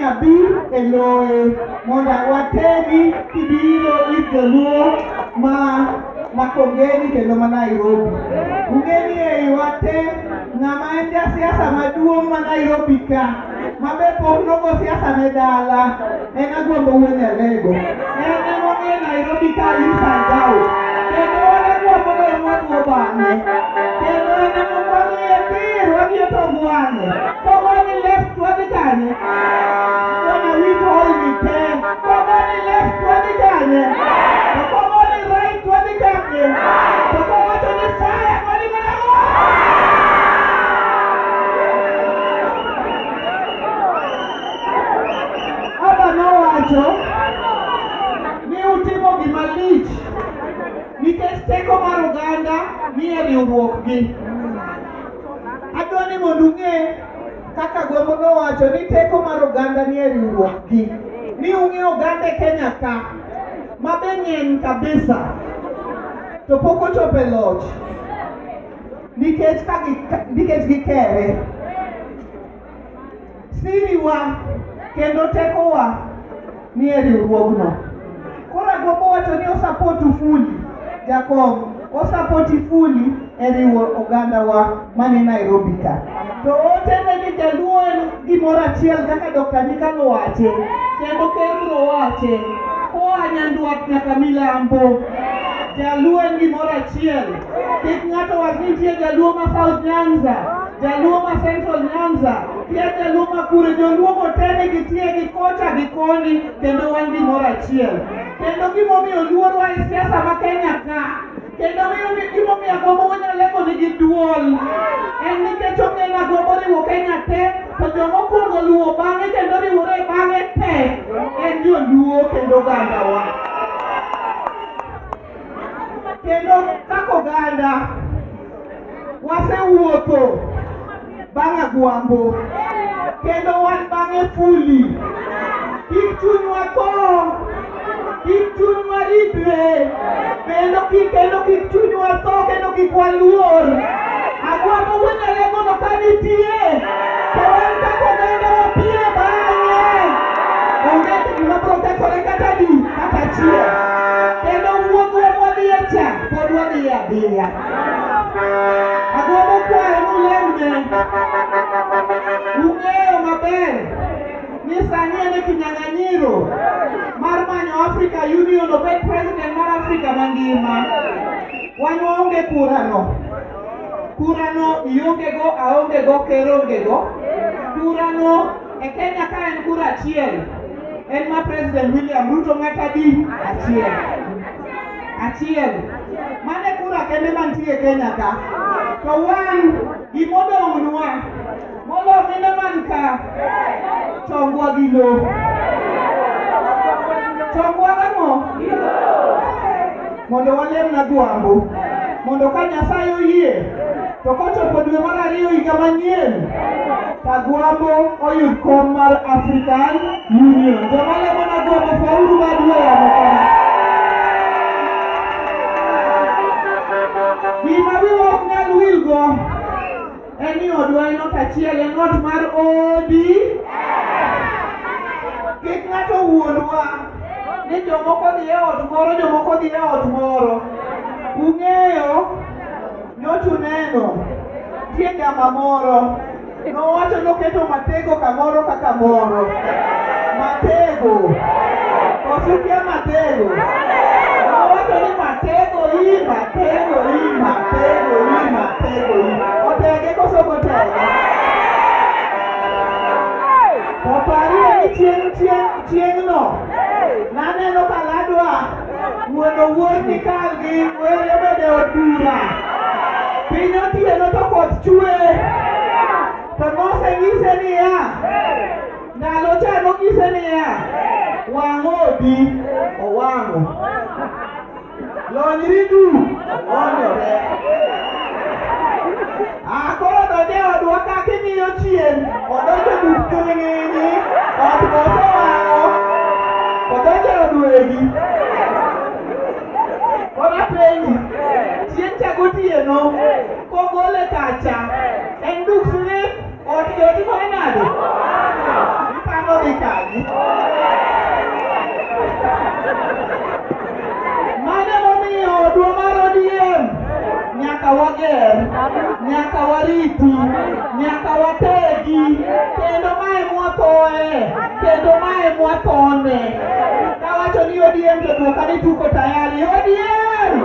abi e loe mondo wategi kibiro ir joluo ma Kongeni kendo ma Nairobi. Ungeni e wate ng'ama en jasiasa maduong' ma Nairobi ka mabe pok nogo siasa ne dala en Agwambo wuon Nyalego. En emomiyo Nairobi ka isandau kendo en Agwambo no mwaduo bang'e kendo en emomiyo tir wabiro to bwang'e kogoni left wadhi kanye wana wit holni te kogoni left wadhi kanye to kogoni right wadhi kanye to kowacho ni fire wadhi manago. Aba nowacho ni utimo gima lich nikech teko mar oganda ni e riwruokgi. Adwani mondo ung'e kaka Agwambo nowacho ni teko mar oganda ni e riwruokgi. Ni ung'e oganda e Kenya ka mabe ng'eny kabisa to pok ochopo e loch nikech gikere. Siriwa kendo tekowa ni e riwruogno. Koro Agwambo wacho ni osapotu fuli jakom osapoti fuli e riwo oganda wa mani Nairobi ka. To otene ni jaluo en gimoro achiel kaka Dr. Nikalo wache kendo Kendo wache koa nyandwat nyaka milambo. Jaluo en gimoro achiel. Kik ng'ato wach ni nitie jaluo ma South Nyanza, jaluo ma Central Nyanza, kia jaluo ma kure. Joluo motene gitie gi kocha gi koni kendo wan gimoro achiel. Kendo gimomiyo luorwa e siasa ma Kenya ka kendo gimomiyo Agwambo wuon Nyalego nigi duol en nikech ong'eyo Agwambo riwo Kenya te to jomokwongo luwo bang'e kendo riwore bang'e te en joluo kendo ogandawa. Kendo kaka oganda wasewuotho bang' Agwambo kendo wan bang'e fuli. Kik chunywa tho, kik chunywa ridre, kendo kik chunywa tho, kendo kik waluor. Agwambo wuon Nyalego no ka nitie to wan kaka oganda wapire bang'e. Onge gima biro kethore kata di kata achiel. Kendo wuodhwa mwadhiye cha pod wadhiye abiriya. Agwambo kwayo nulemne ung'eyo maber ni sani en e kinyang'anyiro mar manyo Africa Union obed president mar Afrika mangima. Wan waonge kurano. Kurano iongego, aongego, ker ongego. Kurano e Kenya ka en kura achiel. En ma President William Ruto ng'ata di achiel. Achiel. Mane kura kende mantie Kenya ka. To wan gimodong'nwa molo mine man ka chongwa gi lo. Chongwa gamo mondo walem na Agwambo mondo ka Nyasaye oyie to kochopo dwe mar 2 higa manyien Agwambo oyud kom mar African Union. Joma lemo na Agwambo faulu badwe yamo kama. Gima wiwa ok nyal wilgo en ni odwa en ot achiel, en ot mar odi. Kik ng'ato wuondwa ni jomoko dhi e ot moro, jomoko dhi e ot moro. Ung'eyo nyochu neno tie jama moro nowacho noketo Matego kamoro ka kamoro. Matego osukia Matego nowacho ni Matego hii, Matego hii, Matego hii, Matego hii. Otege koso kotege. Popari ni chieng no naneno ka ladwa wuono wuothi kalgi were bede odura. Piny otieno to koth chwe to noseng'ise niya ndalo cha nong'ise niya wang' odi owang'o, lonyri du olonyore. Koro donje odwa kaka ing'iyo chien odonjo duk kiring'inyi ot mosewang'o odonjo odwegi. Koro penji chieng' cha gotieno kogole kacha en duk sini ot yoti kore nade ipano dhi kacha. nade. Mane momiyo odwa mar ODM nyaka wager, nyaka wariti, nyaka wategi, kendo mae mwathoe, kendo mae mwathone. Kawacho ni ODM to duoka ni tuko tayari. ODM!